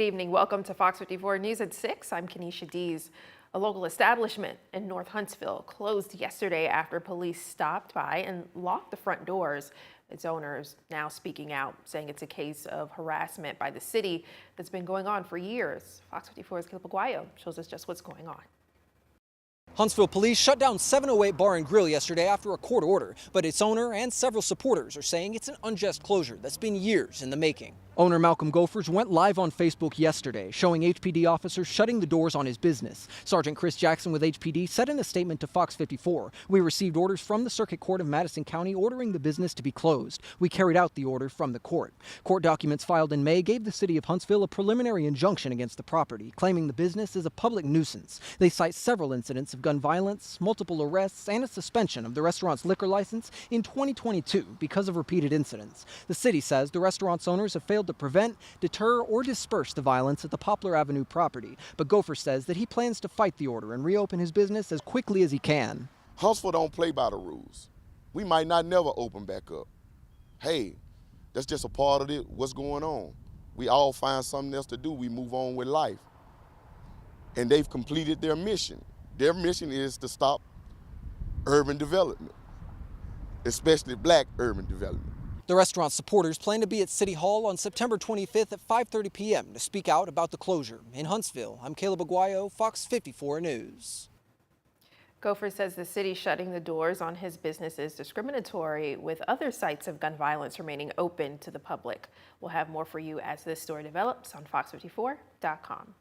Good evening. Welcome to Fox 54 News at 6. I'm Kenesha Dees. A local establishment in North Huntsville closed yesterday after police stopped by and locked the front doors. Its owners now speaking out, saying it's a case of harassment by the city that's been going on for years. Fox 54's Caleb Aguayo shows us just what's going on. Huntsville police shut down 708 Bar and Grill yesterday after a court order, but its owner and several supporters are saying it's an unjust closure that's been years in the making. Owner Malcolm Gophers went live on Facebook yesterday, showing HPD officers shutting the doors on his business. Sergeant Chris Jackson with HPD said in a statement to Fox 54, "We received orders from the Circuit Court of Madison County ordering the business to be closed. We carried out the order from the court." Court documents filed in May gave the city of Huntsville a preliminary injunction against the property, claiming the business is a public nuisance. They cite several incidents of gun violence, multiple arrests, and a suspension of the restaurant's liquor license in 2022 because of repeated incidents. The city says the restaurant's owners have failed to prevent, deter, or disperse the violence at the Poplar Avenue property. But Gopher says that he plans to fight the order and reopen his business as quickly as he can. Huntsville don't play by the rules. We might not never open back up. Hey, that's just a part of it, what's going on. We all find something else to do. We move on with life. And they've completed their mission. Their mission is to stop urban development, especially black urban development. The restaurant's supporters plan to be at City Hall on September 25th at 5:30 p.m. to speak out about the closure. In Huntsville, I'm Caleb Aguayo, Fox 54 News. Gopher says the city shutting the doors on his business is discriminatory, with other sites of gun violence remaining open to the public. We'll have more for you as this story develops on fox54.com.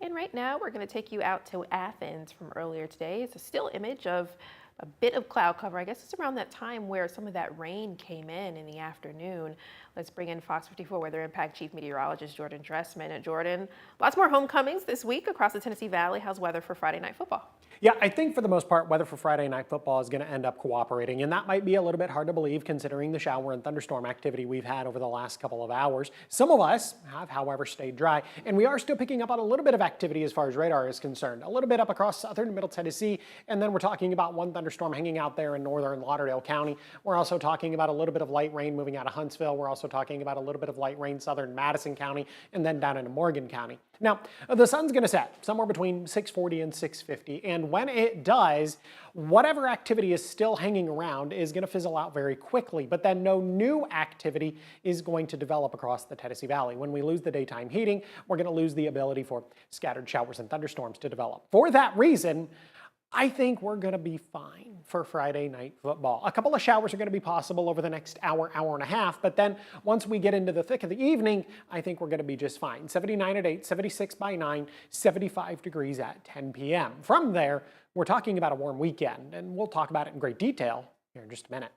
And right now, we're going to take you out to Athens from earlier today. It's a still image of a bit of cloud cover. I guess it's around that time where some of that rain came in the afternoon. Let's bring in Fox 54 Weather Impact Chief Meteorologist Jordan Dressman. And Jordan, lots more homecomings this week across the Tennessee Valley. How's weather for Friday Night Football? Yeah, I think for the most part, weather for Friday Night Football is going to end up cooperating, and that might be a little bit hard to believe considering the shower and thunderstorm activity we've had over the last couple of hours. Some of us have, however, stayed dry, and we are still picking up on a little bit of activity as far as radar is concerned. A little bit up across southern and middle Tennessee, and then we're talking about one thunderstorm hanging out there in northern Lauderdale County. We're also talking about a little bit of light rain moving out of Huntsville. We're also talking about a little bit of light rain southern Madison County, and then down into Morgan County. Now, the sun's going to set somewhere between 6:40 and 6:50, and when it does, whatever activity is still hanging around is going to fizzle out very quickly, but then no new activity is going to develop across the Tennessee Valley. When we lose the daytime heating, we're going to lose the ability for scattered showers and thunderstorms to develop. For that reason, I think we're going to be fine for Friday Night Football. A couple of showers are going to be possible over the next hour, hour and a half, but then once we get into the thick of the evening, I think we're going to be just fine. 79 at 8, 76 by 9, 75 degrees at 10 p.m. From there, we're talking about a warm weekend, and we'll talk about it in great detail here in just a minute.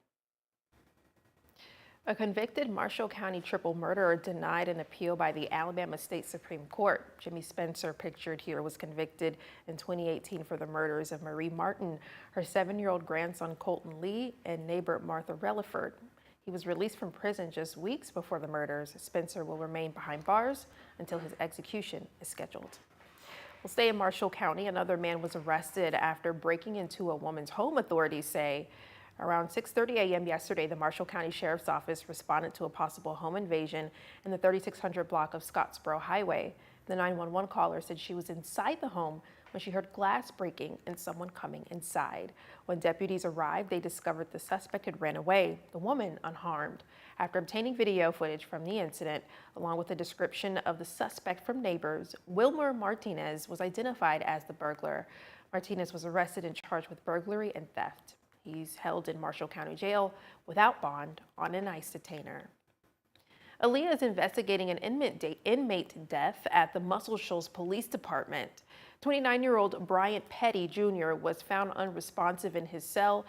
A convicted Marshall County triple murderer denied an appeal by the Alabama State Supreme Court. Jimmy Spencer, pictured here, was convicted in 2018 for the murders of Marie Martin, her 7-year-old grandson Colton Lee, and neighbor Martha Relaford. He was released from prison just weeks before the murders. Spencer will remain behind bars until his execution is scheduled. We'll stay in Marshall County. Another man was arrested after breaking into a woman's home, authorities say. Around 6:30 a.m. yesterday, the Marshall County Sheriff's Office responded to a possible home invasion in the 3600 block of Scottsboro Highway. The 911 caller said she was inside the home when she heard glass breaking and someone coming inside. When deputies arrived, they discovered the suspect had ran away, the woman unharmed. After obtaining video footage from the incident, along with a description of the suspect from neighbors, Wilmer Martinez was identified as the burglar. Martinez was arrested and charged with burglary and theft. He's held in Marshall County Jail without bond on an ICE detainer. Aaliyah is investigating an inmate death at the Muscle Shoals Police Department. 29-year-old Bryant Petty Jr. was found unresponsive in his cell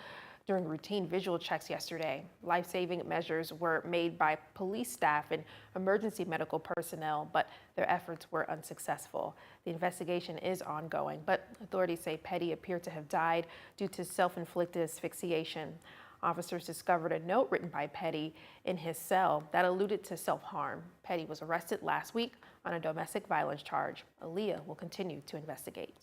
during routine visual checks yesterday. Life-saving measures were made by police staff and emergency medical personnel, but their efforts were unsuccessful. The investigation is ongoing, but authorities say Petty appeared to have died due to self-inflicted asphyxiation. Officers discovered a note written by Petty in his cell that alluded to self-harm. Petty was arrested last week on a domestic violence charge. Aaliyah will continue to investigate.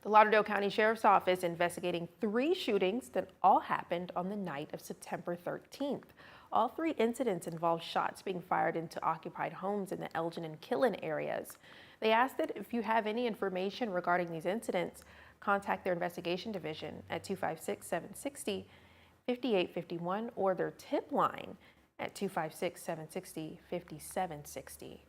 The Lauderdale County Sheriff's Office investigating 3 shootings that all happened on the night of September 13th. All 3 incidents involved shots being fired into occupied homes in the Elgin and Killen areas. They asked that if you have any information regarding these incidents, contact their investigation division at 256-760-5851 or their tip line at 256-760-5760.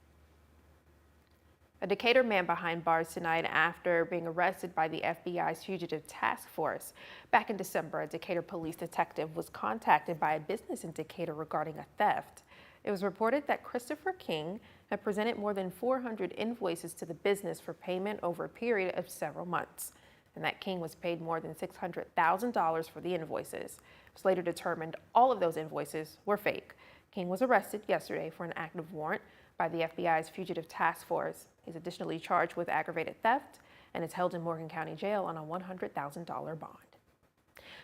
A Decatur man behind bars tonight after being arrested by the FBI's fugitive task force. Back in December, a Decatur police detective was contacted by a business in Decatur regarding a theft. It was reported that Christopher King had presented more than 400 invoices to the business for payment over a period of several months, and that King was paid more than $600,000 for the invoices. It was later determined all of those invoices were fake. King was arrested yesterday for an active warrant by the FBI's fugitive task force. He's additionally charged with aggravated theft and is held in Morgan County Jail on a $100,000 bond.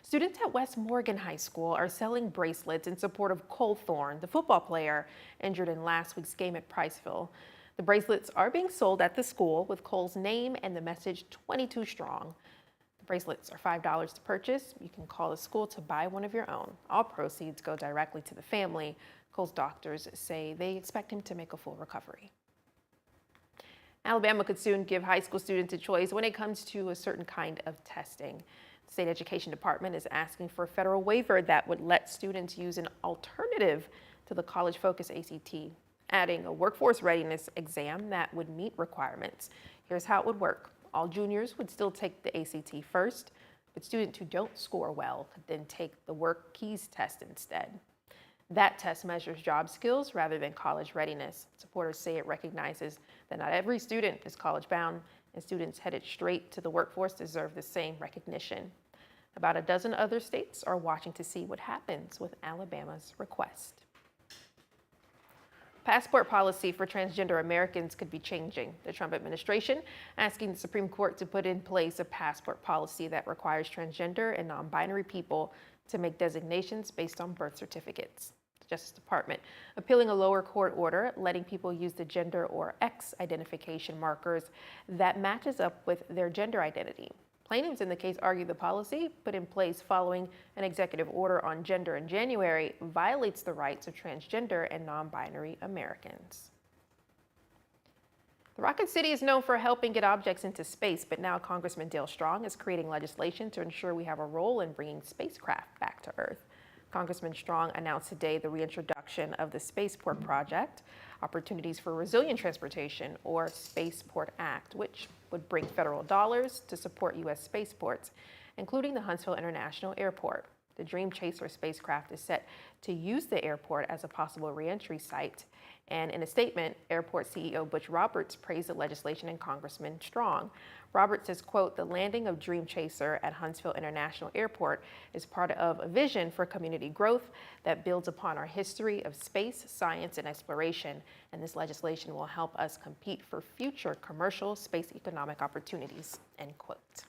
Students at West Morgan High School are selling bracelets in support of Cole Thorne, the football player injured in last week's game at Priceville. The bracelets are being sold at the school with Cole's name and the message 22 strong. The bracelets are $5 to purchase. You can call the school to buy one of your own. All proceeds go directly to the family. Cole's doctors say they expect him to make a full recovery. Alabama could soon give high school students a choice when it comes to a certain kind of testing. The State Education Department is asking for a federal waiver that would let students use an alternative to the College Focus ACT, adding a workforce readiness exam that would meet requirements. Here's how it would work. All juniors would still take the ACT first, but students who don't score well could then take the work keys test instead. That test measures job skills rather than college readiness. Supporters say it recognizes that not every student is college bound, and students headed straight to the workforce deserve the same recognition. About a dozen other states are watching to see what happens with Alabama's request. Passport policy for transgender Americans could be changing. The Trump administration asking the Supreme Court to put in place a passport policy that requires transgender and non-binary people to make designations based on birth certificates. The Justice Department appealing a lower court order letting people use the gender or X identification markers that matches up with their gender identity. Plaintiffs in the case argue the policy, put in place following an executive order on gender in January, violates the rights of transgender and non-binary Americans. The Rocket City is known for helping get objects into space, but now Congressman Dale Strong is creating legislation to ensure we have a role in bringing spacecraft back to Earth. Congressman Strong announced today the reintroduction of the Spaceport Project, Opportunities for Resilient Transportation, or Spaceport Act, which would bring federal dollars to support U.S. spaceports, including the Huntsville International Airport. The Dream Chaser spacecraft is set to use the airport as a possible reentry site. And in a statement, airport CEO Butch Roberts praised the legislation and Congressman Strong. Roberts says, quote, "The landing of Dream Chaser at Huntsville International Airport is part of a vision for community growth that builds upon our history of space, science, and exploration. And this legislation will help us compete for future commercial space economic opportunities," end quote.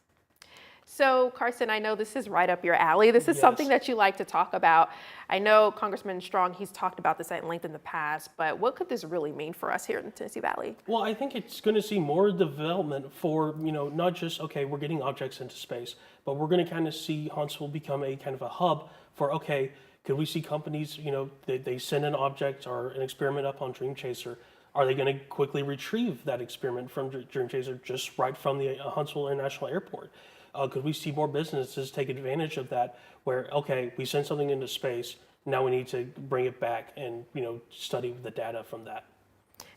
So, Carson, I know this is right up your alley. This is something that you like to talk about. I know Congressman Strong, he's talked about this at length in the past, but what could this really mean for us here in the Tennessee Valley? Well, I think it's going to see more development for, not just, okay, we're getting objects into space, but we're going to kind of see Huntsville become a kind of a hub for, okay, could we see companies, they send an object or an experiment up on Dream Chaser. Are they going to quickly retrieve that experiment from Dream Chaser just right from the Huntsville International Airport? Could we see more businesses take advantage of that where, okay, we send something into space, now we need to bring it back and, study the data from that.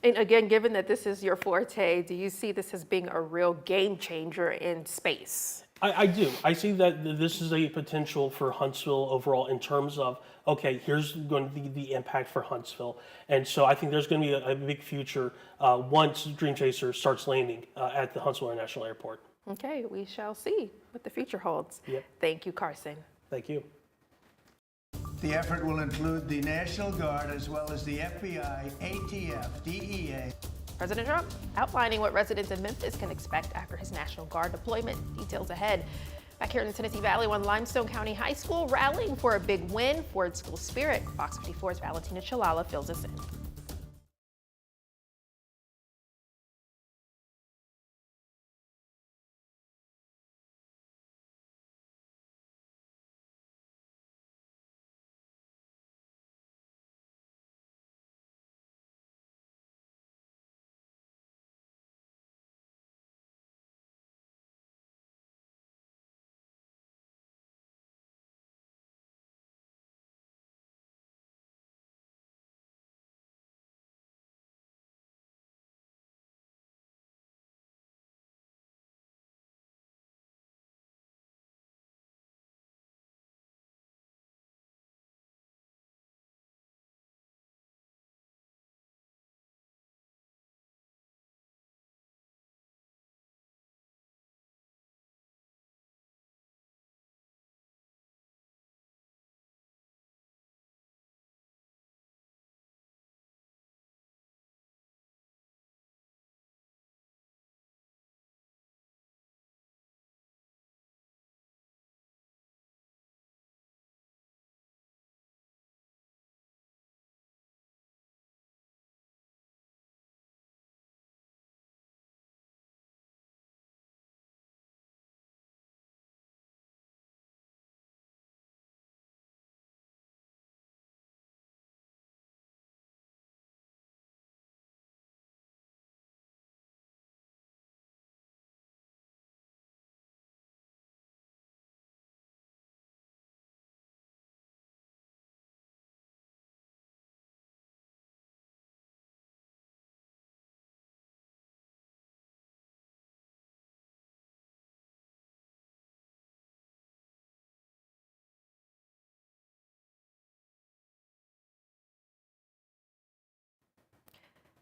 And again, given that this is your forte, do you see this as being a real game changer in space? I do. I see that this is a potential for Huntsville overall in terms of, okay, here's going to be the impact for Huntsville. And so I think there's going to be a big future once Dream Chaser starts landing at the Huntsville International Airport. Okay, we shall see what the future holds. Yep. Thank you, Carson. Thank you. The effort will include the National Guard as well as the FBI, ATF, DEA. President Trump outlining what residents in Memphis can expect after his National Guard deployment. Details ahead. Back here in the Tennessee Valley, one Limestone County High School rallying for a big win for its school spirit. Fox 54's Valentina Chalala fills us in.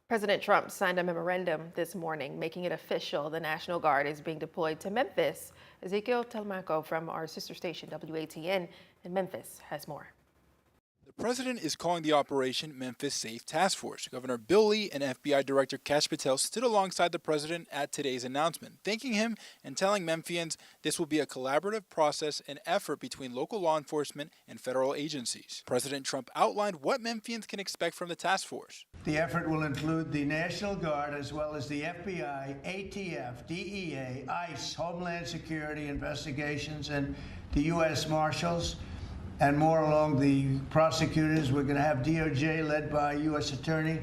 President Trump signed a memorandum this morning making it official the National Guard is being deployed to Memphis. Ezekiel Telemaco from our sister station WATN in Memphis has more. The president is calling the operation Memphis Safe Task Force. Governor Bill Lee and FBI Director Kash Patel stood alongside the president at today's announcement, thanking him and telling Memphians this will be a collaborative process and effort between local law enforcement and federal agencies. President Trump outlined what Memphians can expect from the task force. The effort will include the National Guard as well as the FBI, ATF, DEA, ICE, Homeland Security Investigations, and the U.S. Marshals, and more along the prosecutors. We're going to have DOJ led by U.S. Attorney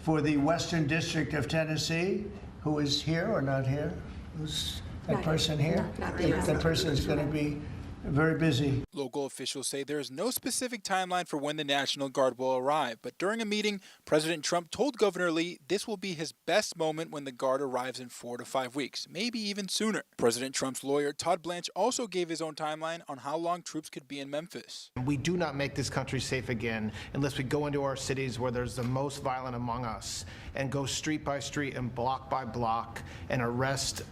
for the Western District of Tennessee, who is here or not here? Who's that person here? That person is going to be very busy. Local officials say there is no specific timeline for when the National Guard will arrive, but during a meeting, President Trump told Governor Lee this will be his best moment when the Guard arrives in 4 to 5 weeks, maybe even sooner. President Trump's lawyer, Todd Blanche, also gave his own timeline on how long troops could be in Memphis. We do not make this country safe again unless we go into our cities where there's the most violent among us and go street by street and block by block and arrest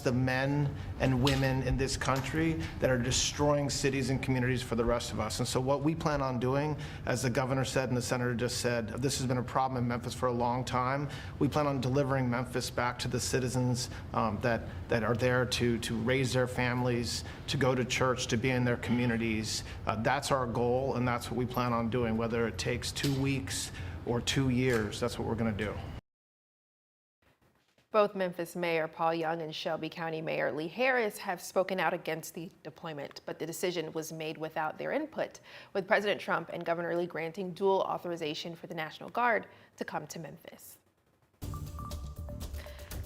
the men and women in this country that are destroying cities and communities for the rest of us. And so what we plan on doing, as the governor said and the senator just said, this has been a problem in Memphis for a long time. We plan on delivering Memphis back to the citizens that are there to raise their families, to go to church, to be in their communities. That's our goal, and that's what we plan on doing, whether it takes 2 weeks or 2 years. That's what we're going to do. Both Memphis Mayor Paul Young and Shelby County Mayor Lee Harris have spoken out against the deployment, but the decision was made without their input, with President Trump and Governor Lee granting dual authorization for the National Guard to come to Memphis.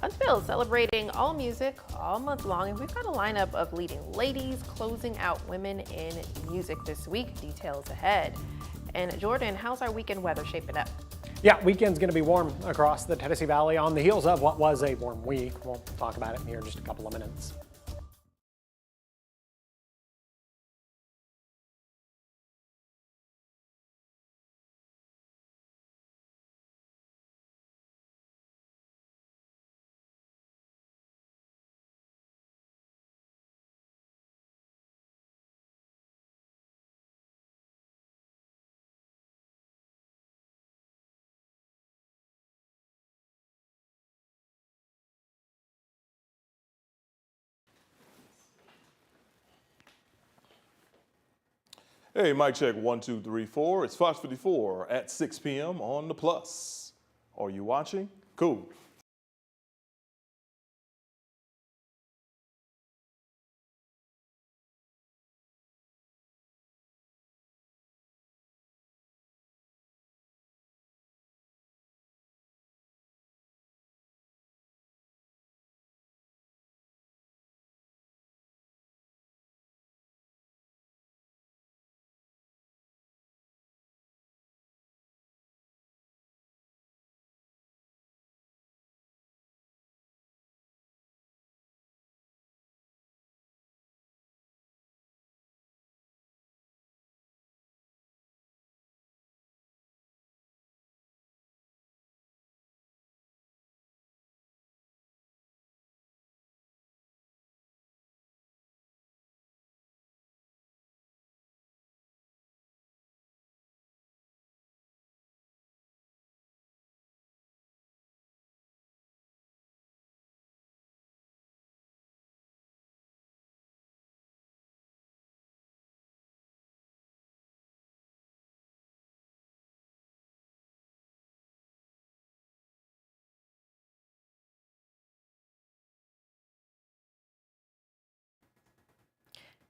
Huntsville is celebrating all music all month long, and we've got a lineup of leading ladies closing out women in music this week. Details ahead. And Jordan, how's our weekend weather shaping up? Yeah, weekend's going to be warm across the Tennessee Valley on the heels of what was a warm week. We'll talk about it in here in just a couple of minutes. Hey, mic check 1, 2, 3, 4. It's Fox 54 at 6 p.m. on the Plus. Are you watching? Cool.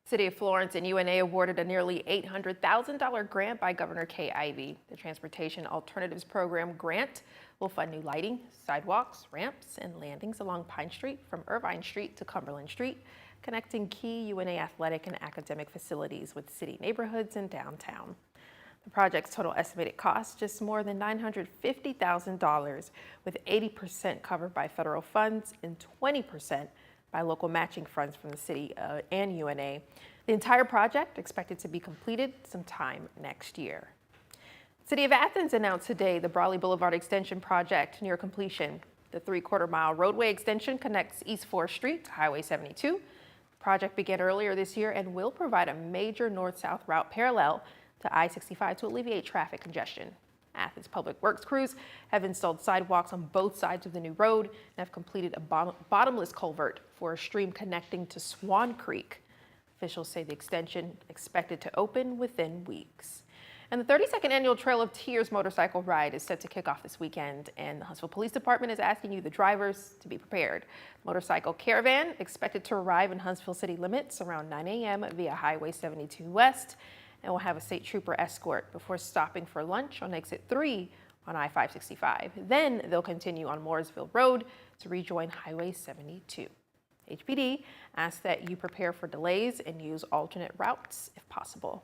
City of Florence and UNA awarded a nearly $800,000 grant by Governor Kay Ivey. The Transportation Alternatives Program grant will fund new lighting, sidewalks, ramps, and landings along Pine Street from Irvine Street to Cumberland Street, connecting key UNA athletic and academic facilities with city neighborhoods and downtown. The project's total estimated cost just more than $950,000, with 80% covered by federal funds and 20% by local matching funds from the city and UNA. The entire project expected to be completed sometime next year. City of Athens announced today the Brawley Boulevard Extension project near completion. The 3/4-mile roadway extension connects East 4th Street to Highway 72. The project began earlier this year and will provide a major north-south route parallel to I-65 to alleviate traffic congestion. Athens Public Works crews have installed sidewalks on both sides of the new road and have completed a bottomless culvert for a stream connecting to Swan Creek. Officials say the extension expected to open within weeks. And the 32nd annual Trail of Tears motorcycle ride is set to kick off this weekend, and the Huntsville Police Department is asking you, the drivers, to be prepared. Motorcycle caravan expected to arrive in Huntsville city limits around 9 a.m. via Highway 72 West, and will have a state trooper escort before stopping for lunch on exit 3 on I-565. Then they'll continue on Mooresville Road to rejoin Highway 72. HPD asks that you prepare for delays and use alternate routes if possible.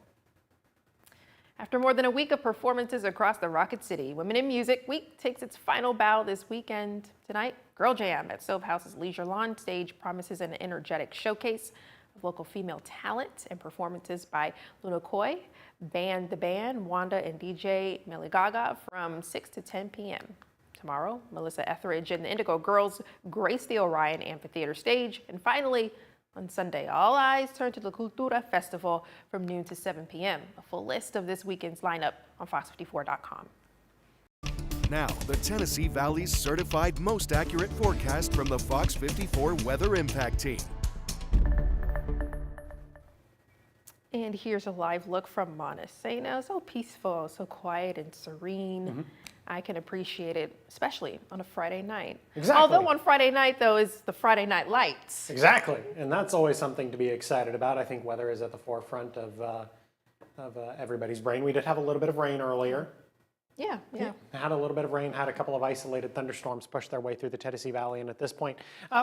After more than a week of performances across the Rocket City, Women in Music Week takes its final bow this weekend. Tonight, Girl Jam at Sove House's Leisure Lawn stage promises an energetic showcase of local female talent and performances by Luna Coy, Band the Band, Wanda, and DJ Millie Gaga from 6 to 10 p.m. Tomorrow, Melissa Etheridge and the Indigo Girls grace the Orion Amphitheater stage. And finally, on Sunday, all eyes turn to the Cultura Festival from noon to 7 p.m. A full list of this weekend's lineup on FOX54.com. Now, the Tennessee Valley's certified most accurate forecast from the Fox 54 Weather Impact Team. And here's a live look from Montesano. So peaceful, so quiet and serene. I can appreciate it, especially on a Friday night. Exactly. Although on Friday night, though, is the Friday Night Lights. Exactly, and that's always something to be excited about. I think weather is at the forefront of everybody's brain. We did have a little bit of rain earlier. Yeah. Had a little bit of rain, had a couple of isolated thunderstorms push their way through the Tennessee Valley, and at this point,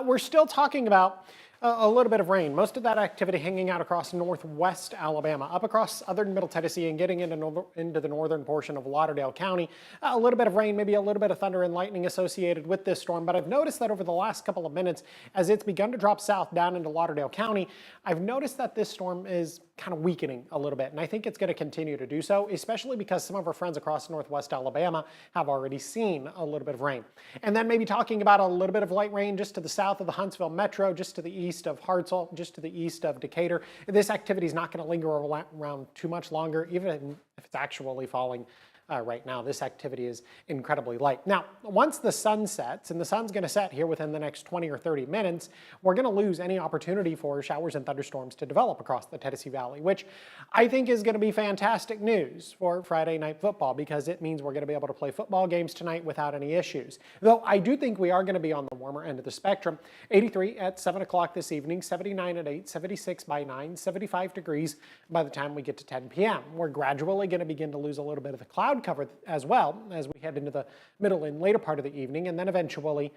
we're still talking about a little bit of rain. Most of that activity hanging out across northwest Alabama, up across southern middle Tennessee and getting into the northern portion of Lauderdale County. A little bit of rain, maybe a little bit of thunder and lightning associated with this storm, but I've noticed that over the last couple of minutes, as it's begun to drop south down into Lauderdale County, I've noticed that this storm is kind of weakening a little bit, and I think it's going to continue to do so, especially because some of our friends across northwest Alabama have already seen a little bit of rain. And then maybe talking about a little bit of light rain just to the south of the Huntsville Metro, just to the east of Hartselle, just to the east of Decatur. This activity is not going to linger around too much longer, even if it's actually falling right now. This activity is incredibly light. Now, once the sun sets, and the sun's going to set here within the next 20 or 30 minutes, we're going to lose any opportunity for showers and thunderstorms to develop across the Tennessee Valley, which I think is going to be fantastic news for Friday night football, because it means we're going to be able to play football games tonight without any issues. Though I do think we are going to be on the warmer end of the spectrum. 83 at 7 o'clock this evening, 79 at 8, 76 by 9, 75 degrees by the time we get to 10 p.m. We're gradually going to begin to lose a little bit of the cloud cover as well as we head into the middle and later part of the evening, and then eventually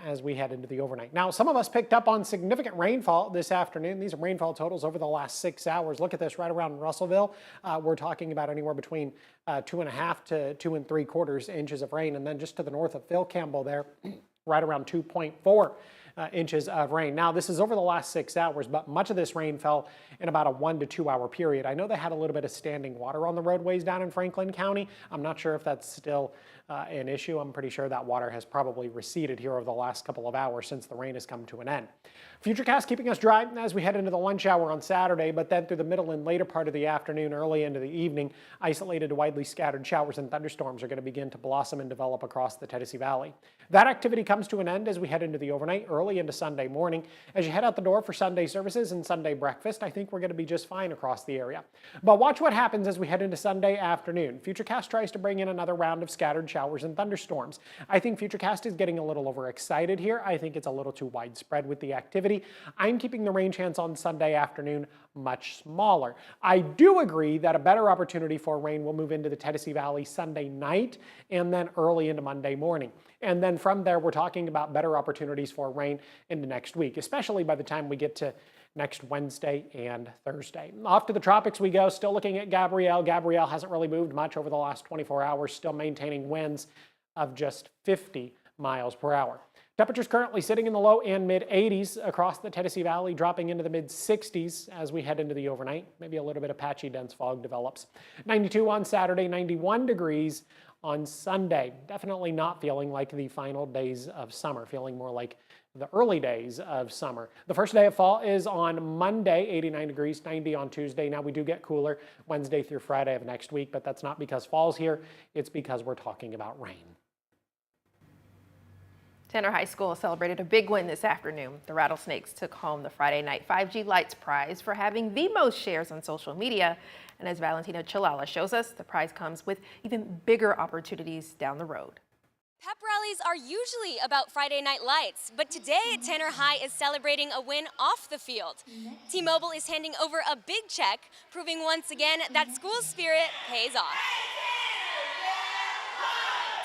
as we head into the overnight. Now, some of us picked up on significant rainfall this afternoon. These are rainfall totals over the last 6 hours. Look at this right around Russellville. We're talking about anywhere between 2.5 to 2 3/4 inches of rain, and then just to the north of Phil Campbell there, right around 2.4 inches of rain. Now, this is over the last 6 hours, but much of this rain fell in about a 1 to 2 hour period. I know they had a little bit of standing water on the roadways down in Franklin County. I'm not sure if that's still an issue. I'm pretty sure that water has probably receded here over the last couple of hours since the rain has come to an end. Futurecast keeping us dry as we head into the lunch hour on Saturday, but then through the middle and later part of the afternoon, early into the evening, isolated to widely scattered showers and thunderstorms are going to begin to blossom and develop across the Tennessee Valley. That activity comes to an end as we head into the overnight, early into Sunday morning. As you head out the door for Sunday services and Sunday breakfast, I think we're going to be just fine across the area. But watch what happens as we head into Sunday afternoon. Futurecast tries to bring in another round of scattered showers and thunderstorms. I think Futurecast is getting a little overexcited here. I think it's a little too widespread with the activity. I'm keeping the rain chance on Sunday afternoon much smaller. I do agree that a better opportunity for rain will move into the Tennessee Valley Sunday night and then early into Monday morning. And then from there, we're talking about better opportunities for rain into next week, especially by the time we get to next Wednesday and Thursday. Off to the tropics we go, still looking at Gabrielle. Gabrielle hasn't really moved much over the last 24 hours, still maintaining winds of just 50 miles per hour. Temperatures currently sitting in the low and mid 80s across the Tennessee Valley, dropping into the mid 60s as we head into the overnight. Maybe a little bit of patchy dense fog develops. 92 on Saturday, 91 degrees on Sunday. Definitely not feeling like the final days of summer, feeling more like the early days of summer. The first day of fall is on Monday, 89 degrees, 90 on Tuesday. Now we do get cooler Wednesday through Friday of next week, but that's not because fall's here. It's because we're talking about rain. Tanner High School celebrated a big win this afternoon. The Rattlesnakes took home the Friday Night 5G Lights prize for having the most shares on social media. And as Valentina Chalala shows us, the prize comes with even bigger opportunities down the road. Pep rallies are usually about Friday Night Lights, but today Tanner High is celebrating a win off the field. T-Mobile is handing over a big check, proving once again that school spirit pays off.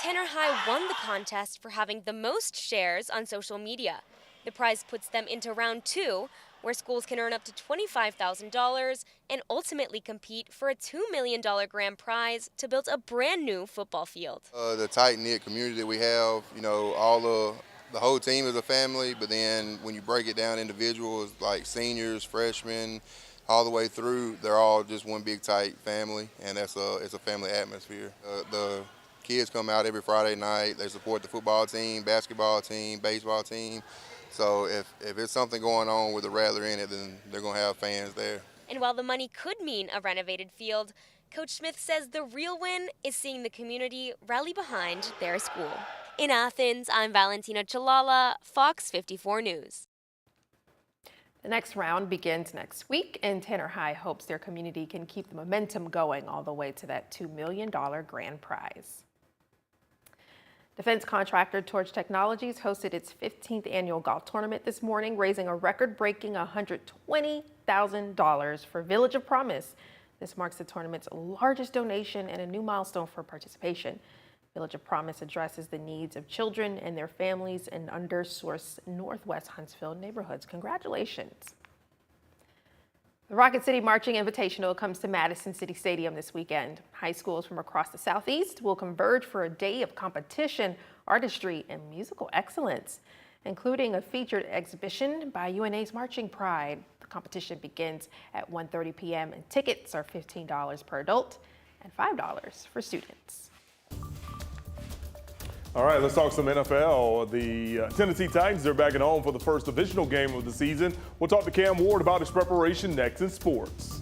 Tanner High won the contest for having the most shares on social media. The prize puts them into round 2, where schools can earn up to $25,000 and ultimately compete for a $2 million grand prize to build a brand new football field. The tight-knit community that we have, you know, the whole team is a family, but then when you break it down, individuals like seniors, freshmen, all the way through, they're all just one big tight family, and it's a family atmosphere. The kids come out every Friday night. They support the football team, basketball team, baseball team. So if it's something going on with the Rattler in it, then they're going to have fans there. And while the money could mean a renovated field, Coach Smith says the real win is seeing the community rally behind their school. In Athens, I'm Valentina Chalala, Fox 54 News. The next round begins next week, and Tanner High hopes their community can keep the momentum going all the way to that $2 million grand prize. Defense contractor Torch Technologies hosted its 15th annual golf tournament this morning, raising a record-breaking $120,000 for Village of Promise. This marks the tournament's largest donation and a new milestone for participation. Village of Promise addresses the needs of children and their families in undersourced Northwest Huntsville neighborhoods. Congratulations. The Rocket City Marching Invitational comes to Madison City Stadium this weekend. High schools from across the Southeast will converge for a day of competition, artistry, and musical excellence, including a featured exhibition by UNA's Marching Pride. The competition begins at 1:30 p.m. and tickets are $15 per adult and $5 for students. All right, let's talk some NFL. The Tennessee Titans are back at home for the first divisional game of the season. We'll talk to Cam Ward about his preparation next in sports.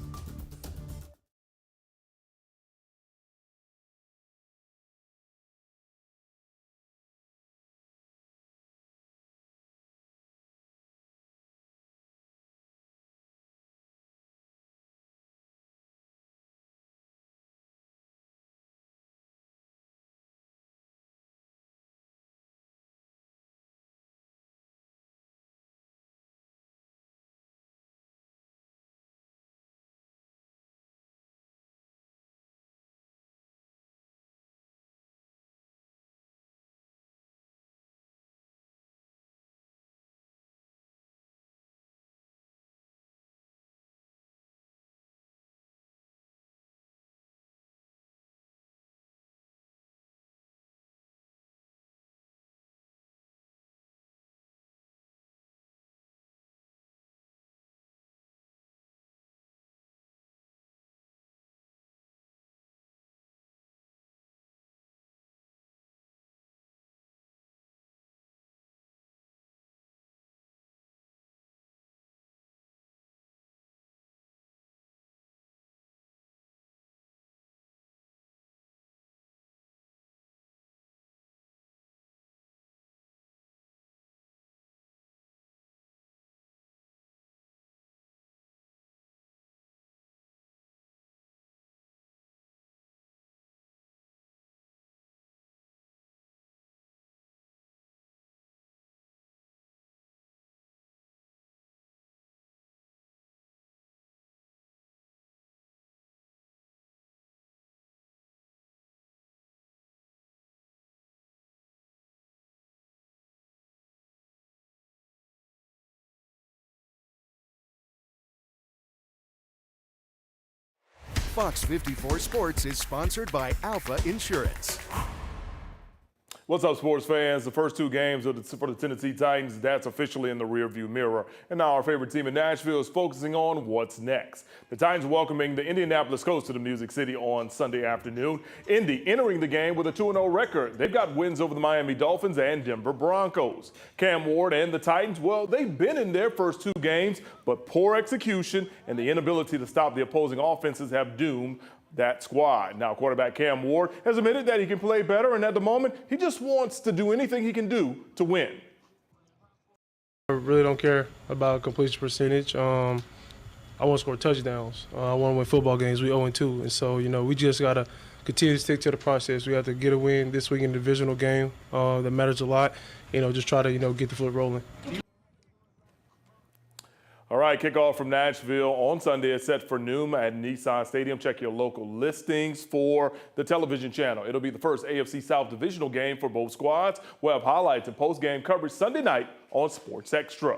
Fox 54 Sports is sponsored by Alpha Insurance. What's up, sports fans? The first two games for the Tennessee Titans, that's officially in the rearview mirror. And now our favorite team in Nashville is focusing on what's next. The Titans welcoming the Indianapolis Colts to the Music City on Sunday afternoon. Indy entering the game with a 2-0 record. They've got wins over the Miami Dolphins and Denver Broncos. Cam Ward and the Titans, well, they've been in their first two games, but poor execution and the inability to stop the opposing offenses have doomed that squad. Now, quarterback Cam Ward has admitted that he can play better, and at the moment, he just wants to do anything he can do to win. I really don't care about completion percentage. I want to score touchdowns. I want to win football games. We 0-2, and so we just gotta continue to stick to the process. We have to get a win this week in the divisional game. That matters a lot. Just try to get the foot rolling. All right, kickoff from Nashville on Sunday is set for noon at Nissan Stadium. Check your local listings for the television channel. It'll be the first AFC South divisional game for both squads. We'll have highlights and post-game coverage Sunday night on Sports Extra.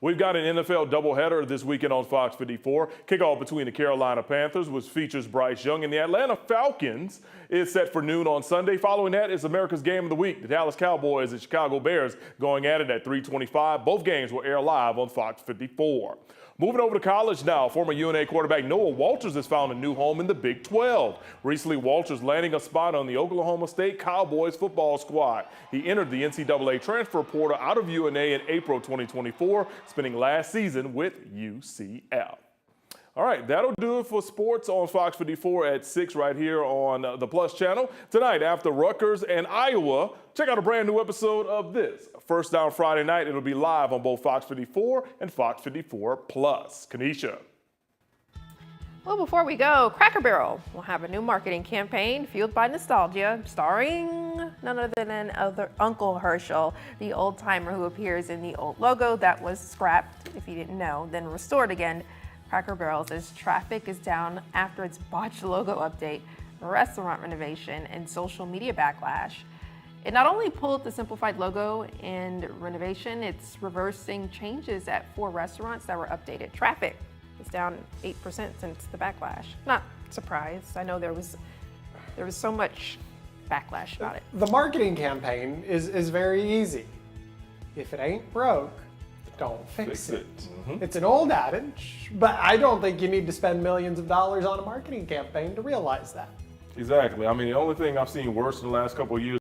We've got an NFL doubleheader this weekend on Fox 54. Kickoff between the Carolina Panthers, which features Bryce Young, and the Atlanta Falcons is set for noon on Sunday. Following that is America's Game of the Week. The Dallas Cowboys and Chicago Bears going at it at 3:25. Both games will air live on Fox 54. Moving over to college now, former UNA quarterback Noah Walters has found a new home in the Big 12. Recently, Walters landing a spot on the Oklahoma State Cowboys football squad. He entered the NCAA transfer portal out of UNA in April 2024, spending last season with UCF. All right, that'll do it for sports on Fox 54 at 6 right here on the Plus channel. Tonight, after Rutgers and Iowa, check out a brand new episode of this. First Down Friday night, it'll be live on both Fox 54 and Fox 54 Plus. Kanisha. Well, before we go, Cracker Barrel will have a new marketing campaign fueled by nostalgia, starring none other than Uncle Herschel, the old-timer who appears in the old logo that was scrapped, if you didn't know, then restored again. Cracker Barrel says traffic is down after its botched logo update, restaurant renovation, and social media backlash. It not only pulled the simplified logo and renovation, it's reversing changes at 4 restaurants that were updated. Traffic is down 8% since the backlash. Not surprised. I know there was so much backlash about it. The marketing campaign is very easy. If it ain't broke, don't fix it. Mm-hmm. It's an old adage, but I don't think you need to spend millions of dollars on a marketing campaign to realize that. Exactly. I mean, the only thing I've seen worse in the last couple of years